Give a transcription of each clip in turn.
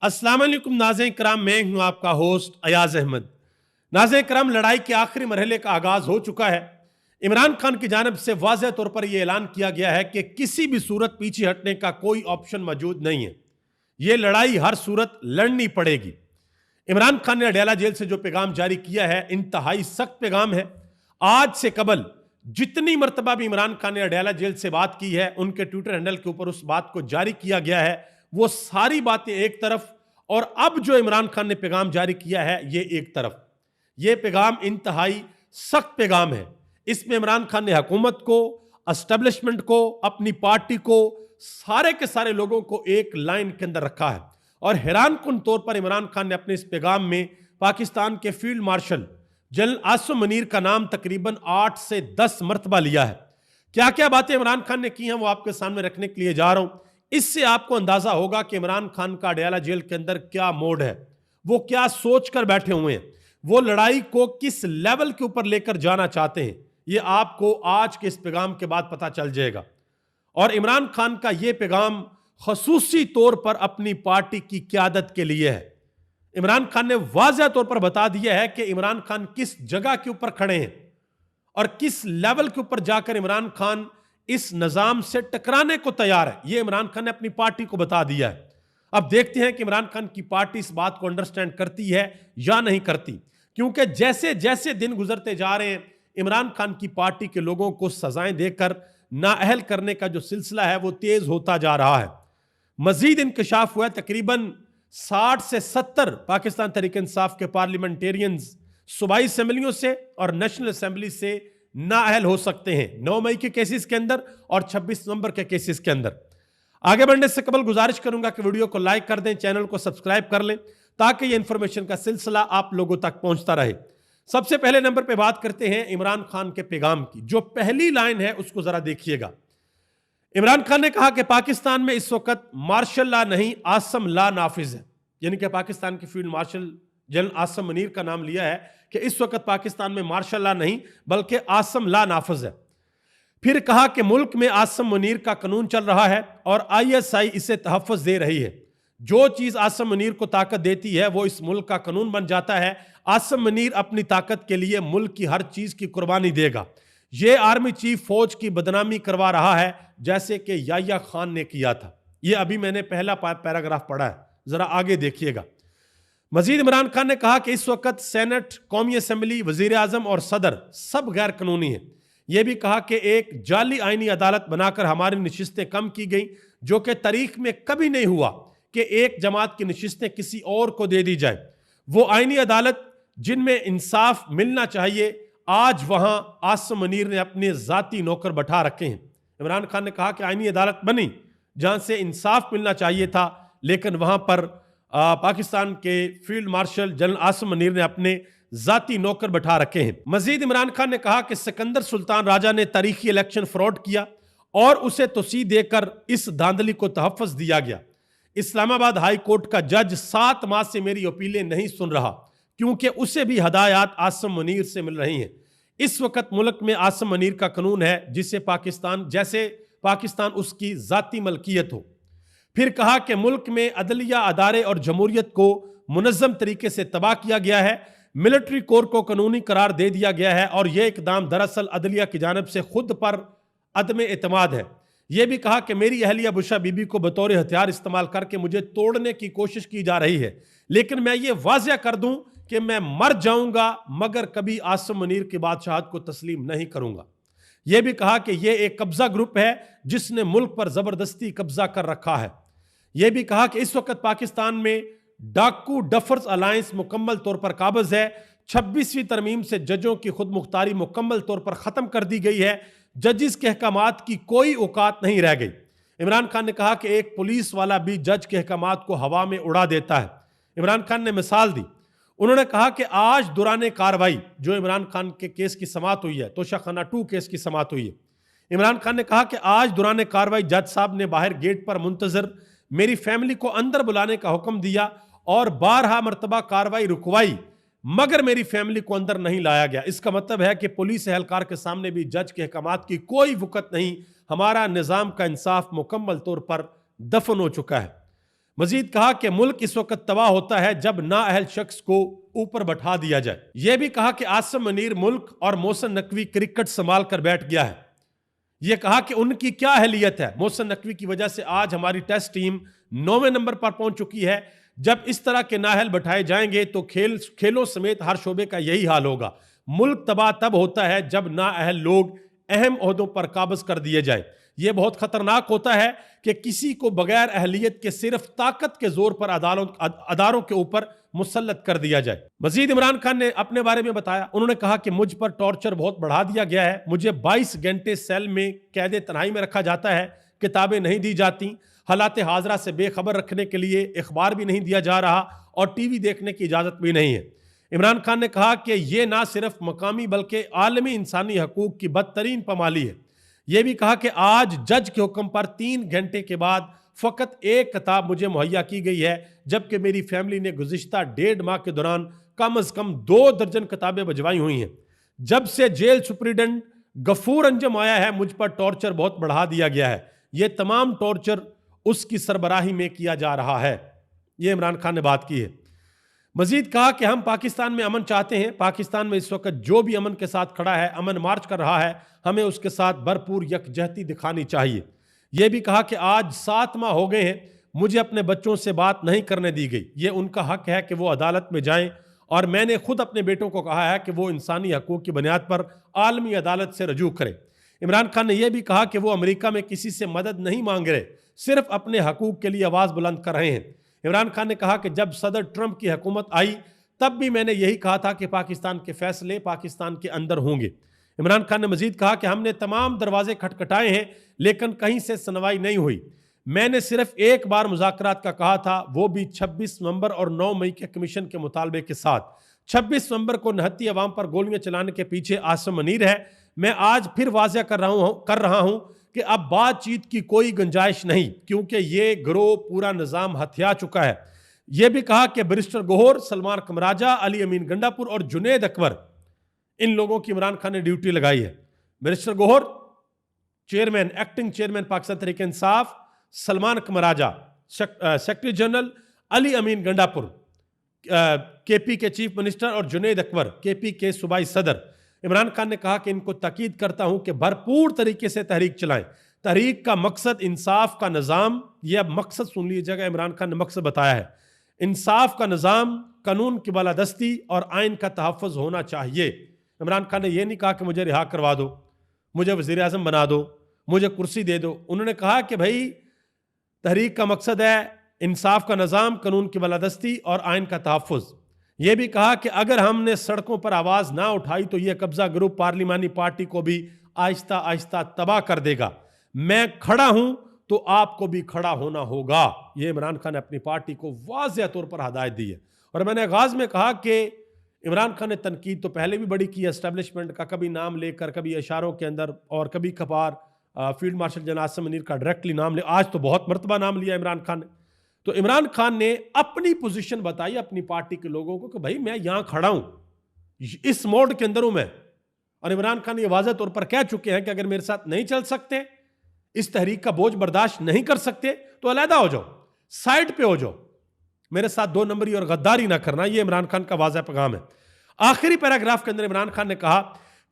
अस्सलाम वालेकुम नाज़रीन किराम, मैं हूं आपका होस्ट अयाज अहमद। नाज़रीन किराम, लड़ाई के आखिरी मरहले का आगाज हो चुका है। इमरान खान की जानब से वाज़ेह तौर पर यह ऐलान किया गया है कि किसी भी सूरत पीछे हटने का कोई ऑप्शन मौजूद नहीं है। यह लड़ाई हर सूरत लड़नी पड़ेगी। इमरान खान ने अडयाला जेल से जो पैगाम जारी किया है, इंतहाई सख्त पैगाम है। आज से कबल जितनी मरतबा भी इमरान खान ने अडयाला जेल से बात की है, उनके ट्विटर हैंडल के ऊपर उस बात को जारी किया गया है। वो सारी बातें एक तरफ, और अब जो इमरान खान ने पैगाम जारी किया है ये एक तरफ। ये पैगाम इंतहाई सख्त पैगाम है। इसमें इमरान खान ने हुकूमत को, एस्टेब्लिशमेंट को, अपनी पार्टी को, सारे के सारे लोगों को एक लाइन के अंदर रखा है। और हैरान कुन तौर पर इमरान खान ने अपने इस पैगाम में पाकिस्तान के field marshal general Asim Munir का नाम तकरीबन 8 से 10 मरतबा लिया है। क्या क्या बातें इमरान खान ने की हैं वो आपके सामने रखने के लिए जा रहा हूं। इससे आपको अंदाजा होगा कि इमरान खान का अडयाला जेल के अंदर क्या मोड है, वो क्या सोच कर बैठे हुए हैं, वो लड़ाई को किस लेवल के ऊपर लेकर जाना चाहते हैं। ये आपको आज के इस पैगाम के बाद पता चल जाएगा। और इमरान खान का यह पैगाम खसूसी तौर पर अपनी पार्टी की क़यादत के लिए है। इमरान खान ने वाज़ेह तौर पर बता दिया है कि इमरान खान किस जगह के ऊपर खड़े हैं और किस लेवल के ऊपर जाकर इमरान खान इस निजाम से टकराने को तैयार है। यह इमरान खान ने अपनी पार्टी को बता दिया है। अब देखते हैं कि इमरान खान की पार्टी इस बात को अंडरस्टैंड करती है या नहीं करती, क्योंकि जैसे जैसे दिन गुजरते जा रहे हैं इमरान खान की पार्टी के लोगों को सजाएं देकर नाअहल करने का जो सिलसिला है वो तेज होता जा रहा है। मजीद इंकशाफ हुआ है, तकरीबन 60 से 70 पाकिस्तान तहरीक इंसाफ के पार्लियामेंटेरियंस सूबाई असम्बलियों से और नेशनल असम्बली से नाअहल हो सकते हैं 9 मई के केसेस के अंदर और 26 नवंबर के केसेस के अंदर। आगे बढ़ने से कबल गुजारिश करूंगा कि वीडियो को लाइक कर दें, चैनल को सब्सक्राइब कर लें ताकि ये इंफॉर्मेशन का सिलसिला आप लोगों तक पहुंचता रहे। सबसे पहले नंबर पे बात करते हैं इमरान खान के पैगाम की। जो पहली लाइन है उसको जरा देखिएगा। इमरान खान ने कहा कि पाकिस्तान में इस वक्त मार्शल लॉ नहीं, आसम लॉ नाफिज है। यानी कि पाकिस्तान के field marshal general Asim Munir का नाम लिया है कि इस वक्त पाकिस्तान में मार्शल लॉ नहीं बल्कि आसम लॉ नाफिज है। फिर कहा कि मुल्क में आसिम मुनीर का कानून चल रहा है और ISI इसे तहफ़्फ़ुज़ दे रही है। जो चीज आसिम मुनीर को ताकत देती है वो इस मुल्क का कानून बन जाता है। आसिम मुनीर अपनी ताकत के लिए मुल्क की हर चीज की कुर्बानी देगा। ये आर्मी चीफ फौज की बदनामी करवा रहा है जैसे कि याह्या खान ने किया था। ये अभी मैंने पहला पैराग्राफ पढ़ा है, जरा आगे देखिएगा। मजीद इमरान खान ने कहा कि इस वक्त सेनेट, कौमी असम्बली, वजीर आजम और सदर सब गैर कानूनी है। यह भी कहा कि एक जाली आईनी अदालत बनाकर हमारी नशिस्तें कम की गई, जो कि तारीख में कभी नहीं हुआ कि एक जमात की नशिस्तें किसी और को दे दी जाए। वो आईनी अदालत जिनमें इंसाफ मिलना चाहिए, आज वहां आसिम मुनीर ने अपने जाती नौकर बैठा रखे हैं। इमरान खान ने कहा कि आईनी अदालत बनी जहां से इंसाफ मिलना चाहिए था, लेकिन वहां पर पाकिस्तान के field marshal general Asim Munir ने अपने जाती नौकर बैठा रखे हैं। मजीद इमरान खान ने कहा कि सिकंदर सुल्तान राजा ने तारीखी इलेक्शन फ्रॉड किया और उसे तोसी देकर इस धांधली को तहफ़्फ़ुज़ दिया गया। इस्लामाबाद हाई कोर्ट का जज 7 माह से मेरी अपीलें नहीं सुन रहा क्योंकि उसे भी हदायत आसिम मुनीर से मिल रही हैं। इस वक्त मुल्क में आसिम मुनीर का कानून है जिसे पाकिस्तान उसकी जाती मलकियत हो। फिर कहा कि मुल्क में अदलिया, अदारे और जमहूरियत को मुनज़्ज़म तरीके से तबाह किया गया है। मिलिट्री कोर को कानूनी करार दे दिया गया है और यह इकदाम दरअसल अदलिया की जानिब से खुद पर अदम एतमाद है। यह भी कहा कि मेरी अहलिया बुशा बीबी को बतौर हथियार इस्तेमाल करके मुझे तोड़ने की कोशिश की जा रही है, लेकिन मैं ये वाज़ेह कर दूं कि मैं मर जाऊंगा मगर कभी आसिम मुनीर की बादशाहत को तस्लीम नहीं करूंगा। यह भी कहा कि यह एक कब्जा ग्रुप है जिसने मुल्क पर जबरदस्ती कब्जा कर रखा है। यह भी कहा कि इस वक्त पाकिस्तान में डाकू डफर्स अलायंस मुकम्मल तौर पर काबिज है। 26वीं तरमीम से जजों की खुद मुख्तारी मुकम्मल तौर पर ख़त्म कर दी गई है। जजिस के अहकामात की कोई औकात नहीं रह गई। इमरान खान ने कहा कि एक पुलिस वाला भी जज के अहकामात को हवा में उड़ा देता है। इमरान खान ने मिसाल दी। उन्होंने कहा कि आज दौरान कार्रवाई जो इमरान खान के केस की समाअत हुई है, तोशाखाना 2 केस की समाअत हुई है, इमरान खान ने कहा कि आज दौरान कार्रवाई जज साहब ने बाहर गेट पर मुंतजर मेरी फैमिली को अंदर बुलाने का हुक्म दिया और 12 मरतबा कार्रवाई रुकवाई मगर मेरी फैमिली को अंदर नहीं लाया गया। इसका मतलब है कि पुलिस एहलकार के सामने भी जज के अहकामात की कोई वक़्त नहीं। हमारा निज़ाम का इंसाफ मुकम्मल तौर पर दफन हो चुका है। मजीद कहा कि मुल्क इस वक्त तबाह होता है जब नाअहल शख्स को ऊपर बैठा दिया जाए। यह भी कहा कि आसिम मुनीर मुल्क और मोहसिन नकवी क्रिकेट संभाल कर बैठ गया है। यह कहा कि उनकी क्या अहलियत है, मोहसिन नकवी की वजह से आज हमारी टेस्ट टीम 9वें नंबर पर पहुंच चुकी है। जब इस तरह के नाअहल बैठाए जाएंगे तो खेलों समेत हर शोबे का यही हाल होगा। मुल्क तबाह तब होता है जब नाअहल लोग अहम ओहदों पर काबज कर दिए जाए। यह बहुत खतरनाक होता है कि किसी को बगैर अहलियत के सिर्फ ताकत के जोर पर अदारों के ऊपर मुसल्लत कर दिया जाए। मजीद इमरान खान ने अपने बारे में बताया, उन्होंने कहा कि मुझ पर टॉर्चर बहुत बढ़ा दिया गया है। मुझे 22 घंटे सेल में कैद तन्हाई में रखा जाता है, किताबें नहीं दी जाती, हालात हाजरा से बेखबर रखने के लिए अखबार भी नहीं दिया जा रहा और टीवी देखने की इजाज़त भी नहीं है। इमरान खान ने कहा कि यह ना सिर्फ मकामी बल्कि आलमी इंसानी हकूक की बदतरीन पामाली है। यह भी कहा कि आज जज के हुक्म पर 3 घंटे के बाद फ़कत एक किताब मुझे मुहैया की गई है, जबकि मेरी फैमिली ने गुज़िश्ता 1.5 माह के दौरान कम अज़ कम 2 दर्जन किताबें भिजवाई हुई हैं। जब से जेल सुप्रिटेंडेंट गफूर अंजम आया है, मुझ पर टॉर्चर बहुत बढ़ा दिया गया है। यह तमाम टॉर्चर उसकी सरबराही में किया जा रहा है। यह इमरान खान ने बात की है। मजीद कहा कि हम पाकिस्तान में अमन चाहते हैं। पाकिस्तान में इस वक्त जो भी अमन के साथ खड़ा है, अमन मार्च कर रहा है, हमें उसके साथ भरपूर यकजहती दिखानी चाहिए। यह भी कहा कि आज 7 माह हो गए हैं, मुझे अपने बच्चों से बात नहीं करने दी गई। ये उनका हक है कि वो अदालत में जाएं और मैंने खुद अपने बेटों को कहा है कि वो इंसानी हकूक़ की बुनियाद पर आलमी अदालत से रजू करें। इमरान खान ने यह भी कहा कि वो अमेरिका में किसी से मदद नहीं मांग रहे, सिर्फ अपने हकूक़ के लिए आवाज़ बुलंद कर रहे हैं। इमरान खान ने कहा कि जब सदर ट्रंप की हुकूमत आई तब भी मैंने यही कहा था कि पाकिस्तान के फैसले पाकिस्तान के अंदर होंगे। इमरान खान ने मजीद कहा कि हमने तमाम दरवाजे खटखटाए हैं लेकिन कहीं से सुनवाई नहीं हुई। मैंने सिर्फ एक बार मुज़ाकरात का कहा था, वो भी 26 नवंबर और 9 मई के कमीशन के मुतालबे के साथ। 26 नवंबर को नहत्ती अवाम पर गोलियां चलाने के पीछे आसिम मुनीर है। मैं आज फिर वाज़ेह कर रहा हूं कि अब बातचीत की कोई गुंजाइश नहीं, क्योंकि ये गिरोह पूरा निज़ाम हथिया चुका है। यह भी कहा कि बैरिस्टर गौहर, सलमान कमराजा, अली अमीन गंडापुर और जुनेद अकबर, इन लोगों की इमरान खान ने ड्यूटी लगाई है। Barrister Gohar chairman, acting chairman Pakistan Tehreek Insaf, Salman Akram Raja secretary general, Ali Amin Gandapur KP के चीफ मिनिस्टर और जुनेद अकबर केपी के सूबाई सदर। इमरान खान ने कहा कि इनको ताकीद करता हूं कि भरपूर तरीके से तहरीक चलाएं। तहरीक का मकसद इंसाफ का निज़ाम, यह अब मकसद सुन लीजिएगा, इमरान खान ने मकसद बताया है। इंसाफ का निज़ाम, कानून की बालादस्ती और आइन का तहफ़्फ़ुज़ होना चाहिए। इमरान खान ने यह नहीं कहा कि मुझे रिहा करवा दो, मुझे वज़ीर आज़म बना दो, मुझे कुर्सी दे दो। उन्होंने कहा कि भाई तहरीक का मकसद है इंसाफ का निज़ाम, कानून की बालादस्ती और आइन का तहफ़्फ़ुज़। यह भी कहा कि अगर हमने सड़कों पर आवाज़ ना उठाई तो यह कब्जा ग्रुप पार्लिमानी पार्टी को भी आहिस्ता आहिस्ता तबाह कर देगा। मैं खड़ा हूं तो आपको भी खड़ा होना होगा। यह इमरान खान ने अपनी पार्टी को वाज़ेह तौर पर हदायत दी है। और मैंने आगाज़ में कहा कि इमरान खान ने तनकीद तो पहले भी बड़ी की है एस्टेब्लिशमेंट का, कभी नाम लेकर, कभी इशारों के अंदर और कभी कभार फील्ड मार्शल जनाब आसिम मुनीर का डायरेक्टली नाम ले। आज तो बहुत मरतबा नाम लिया इमरान खान ने। तो इमरान खान ने अपनी पोजीशन बताई अपनी पार्टी के लोगों को कि भाई मैं यहां खड़ा हूं, इस मोड के अंदर हूं मैं। और इमरान खान ये वाज़ेह तौर पर कह चुके हैं कि अगर मेरे साथ नहीं चल सकते, इस तहरीक का बोझ बर्दाश्त नहीं कर सकते, तो अलहदा हो जाओ, साइड पे हो जाओ, मेरे साथ 2 नंबरी और गद्दारी ना करना। यह इमरान खान का वाज़ेह पैगाम है। आखिरी पैराग्राफ के अंदर इमरान खान ने कहा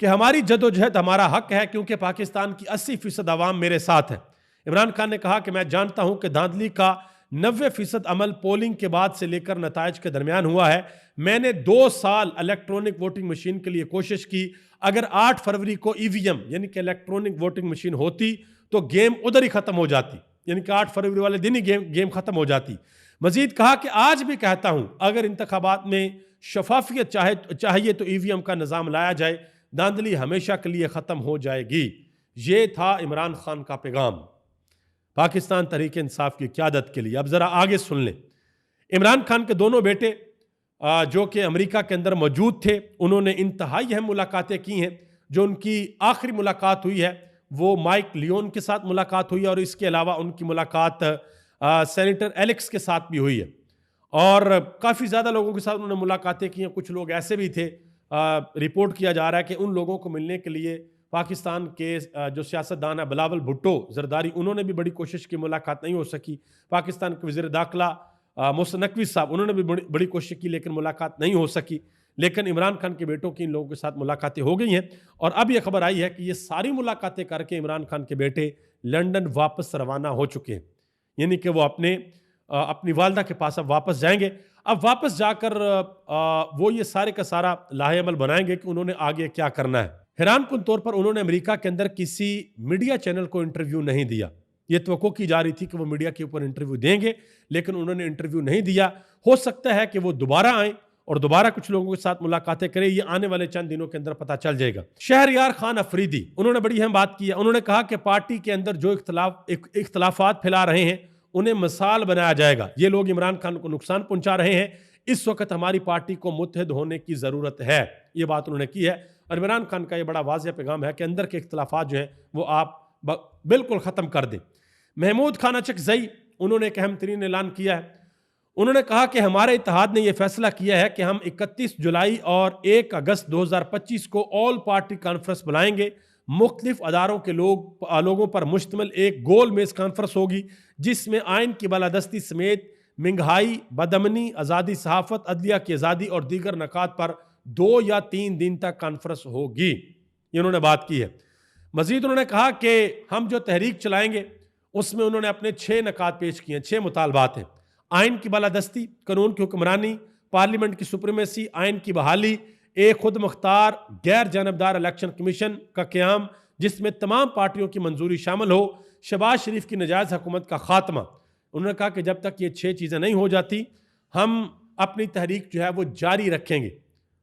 कि हमारी जदोजहद हमारा हक है, क्योंकि पाकिस्तान की 80% आवाम मेरे साथ है। इमरान खान ने कहा कि मैं जानता हूं कि धांधली का 90% अमल पोलिंग के बाद से लेकर नताइज के दरमियान हुआ है। मैंने 2 साल इलेक्ट्रॉनिक वोटिंग मशीन के लिए कोशिश की। अगर 8 फरवरी को ईवीएम यानी कि इलेक्ट्रॉनिक वोटिंग मशीन होती तो गेम उधर ही खत्म हो जाती, यानी कि 8 फरवरी वाले दिन ही गेम खत्म हो जाती। मजीद कहा कि आज भी कहता हूं, अगर इंतखाबात में शफाफियत चाहिए तो ईवीएम का निज़ाम लाया जाए, धांधली हमेशा के लिए ख़त्म हो जाएगी। ये था इमरान खान का पैगाम पाकिस्तान तहरीक इंसाफ की क़यादत के लिए। अब ज़रा आगे सुन लें। इमरान खान के दोनों बेटे जो कि अमेरिका के अंदर मौजूद थे, उन्होंने इंतहाई अहम मुलाकातें की हैं। जो उनकी आखिरी मुलाकात हुई है वो माइक लियोन के साथ मुलाकात हुई है, और इसके अलावा उनकी मुलाकात सेनेटर एलेक्स के साथ भी हुई है। और काफ़ी ज़्यादा लोगों के साथ उन्होंने मुलाकातें की हैं। कुछ लोग ऐसे भी थे, रिपोर्ट किया जा रहा है कि उन लोगों को मिलने के लिए पाकिस्तान के जो सियासतदान है बिलावल भुट्टो जरदारी, उन्होंने भी बड़ी कोशिश की, मुलाकात नहीं हो सकी। पाकिस्तान के वज़ीर दाखिला मोहसिन नकवी साहब, उन्होंने भी बड़ी कोशिश की लेकिन मुलाकात नहीं हो सकी। लेकिन इमरान खान के बेटों की इन लोगों के साथ मुलाकातें हो गई हैं और अब यह खबर आई है कि ये सारी मुलाकातें करके इमरान खान के बेटे लंदन वापस रवाना हो चुके हैं, यानी कि वो अपनी वालदा के पास अब वापस जाएंगे। अब वापस जाकर वो ये सारे का सारा लाहेअमल बनाएंगे कि उन्होंने आगे क्या करना है। हैरानकुन तौर पर उन्होंने अमेरिका के अंदर किसी मीडिया चैनल को इंटरव्यू नहीं दिया। ये तवक्को की जा रही थी कि वो मीडिया के ऊपर इंटरव्यू देंगे, लेकिन उन्होंने इंटरव्यू नहीं दिया। हो सकता है कि वो दोबारा आए और दोबारा कुछ लोगों के साथ मुलाकातें करें, ये आने वाले चंद दिनों के अंदर पता चल जाएगा। शहरयार खान अफरीदी, उन्होंने बड़ी अहम बात की है। उन्होंने कहा कि पार्टी के अंदर जो इख्तलाफात फैला रहे हैं उन्हें मिसाल बनाया जाएगा। ये लोग इमरान खान को नुकसान पहुंचा रहे हैं, इस वक्त हमारी पार्टी को मुत्तहिद होने की जरूरत है। ये बात उन्होंने की है और इमरान खान का ये बड़ा वाज़ेह पैगाम है कि अंदर के इख्तलाफात जो हैं वो आप बिल्कुल ख़त्म कर दें। महमूद खान अचकज़ई, उन्होंने एक अहम तरीन ऐलान किया है। उन्होंने कहा कि हमारे इत्तेहाद ने यह फैसला किया है कि हम 31 जुलाई और 1 अगस्त 2025 को ऑल पार्टी कॉन्फ्रेंस बुलाएंगे। मुख्तलिफ अदारों के लोगों पर मुश्तमिल एक गोल मेज कॉन्फ्रेंस होगी जिसमें आइन की बालादस्ती समेत महंगाई, बदअमनी, आज़ादी सहाफ़त, अदलिया की आज़ादी और दीगर नकात पर 2 या 3 दिन तक कॉन्फ्रेंस होगी। ये उन्होंने बात की है। मजीद उन्होंने कहा कि हम जो तहरीक चलाएंगे उसमें उन्होंने अपने 6 नकात पेश किए हैं, 6 मुतालबात हैं। आइन की बालादस्ती, कानून की हुक्मरानी, पार्लियामेंट की सुप्रीमेसी, आइन की बहाली, एक खुद मुख्तार गैर जानबदार इलेक्शन कमीशन का क़याम जिसमें तमाम पार्टियों की मंजूरी शामिल हो, शहबाज शरीफ की नजायज़ हुकूमत का खात्मा। उन्होंने कहा कि जब तक ये 6 चीज़ें नहीं हो जाती हम अपनी तहरीक जो है वो जारी रखेंगे,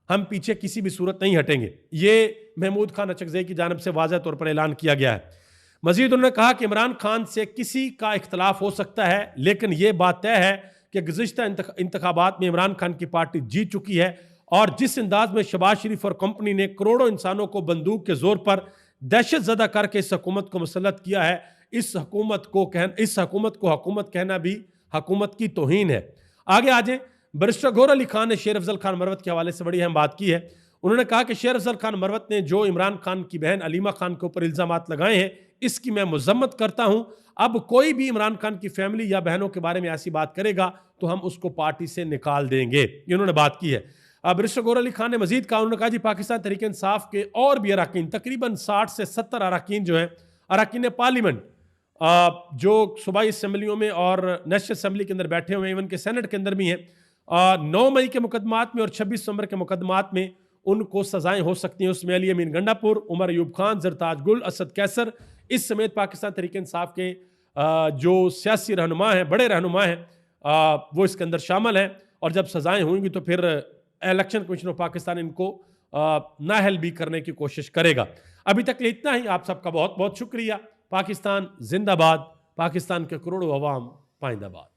हम पीछे किसी भी सूरत नहीं हटेंगे। ये महमूद खान अचकज़ई की जानिब से वाज़ेह तौर पर ऐलान किया गया है। मजीद उन्होंने कहा कि इमरान खान से किसी का इख्तलाफ हो सकता है, लेकिन यह बात तय है कि गुज़िश्ता इंतखाबात में इमरान खान की पार्टी जीत चुकी है और जिस अंदाज में शहबाज शरीफ और कंपनी ने करोड़ों इंसानों को बंदूक के जोर पर दहशत ज़दा करके इस हुकूमत को मुसल्लत किया है, इस हुकूमत को हुकूमत कहना भी हुकूमत की तौहीन है। आगे आ जाए, बैरिस्टर गौहर अली खान ने शेर अफजल खान मरवत के हवाले से बड़ी अहम बात की है। उन्होंने कहा कि शेर अफजल खान मरवत ने जो इमरान खान की बहन अलीमा खान के ऊपर इल्ज़ामात लगाए हैं इसकी मैं मज़म्मत करता हूं। अब कोई भी इमरान खान की फैमिली या बहनों के बारे में ऐसी बात करेगा तो हम उसको पार्टी से निकाल देंगे। ये उन्होंने बात की है। अब बैरिस्टर गौहर अली खान ने मजीद कहा, उन्होंने कहा जी पाकिस्तान तहरीक इंसाफ के और भी अरकान, तकरीबन 60 से 70 अरकान जो है अरकान पार्लियामेंट जो सूबाई असम्बलियों में और नेशनल असम्बली के अंदर बैठे हुए हैं, इवन के सेनेट के अंदर भी हैं, 9 मई के मुकदमात में और 26 दिसंबर के मुकदमात में उनको सजाएं हो सकती हैं। उसमें अली अमीन गंडापुर, उमर अयूब खान, जरताज गुल, असद कैसर, इस समेत पाकिस्तान तहरीक इंसाफ के जो सियासी रहनुमा हैं, बड़े रहनुमा हैं, वो इसके अंदर शामिल हैं। और जब सजाएं होंगी तो फिर इलेक्शन कमीशन ऑफ पाकिस्तान इनको नाअहल भी करने की कोशिश करेगा। अभी तक इतना ही। आप सबका बहुत बहुत शुक्रिया। पाकिस्तान जिंदाबाद, पाकिस्तान के करोड़ों अवाम पाइंदाबाद।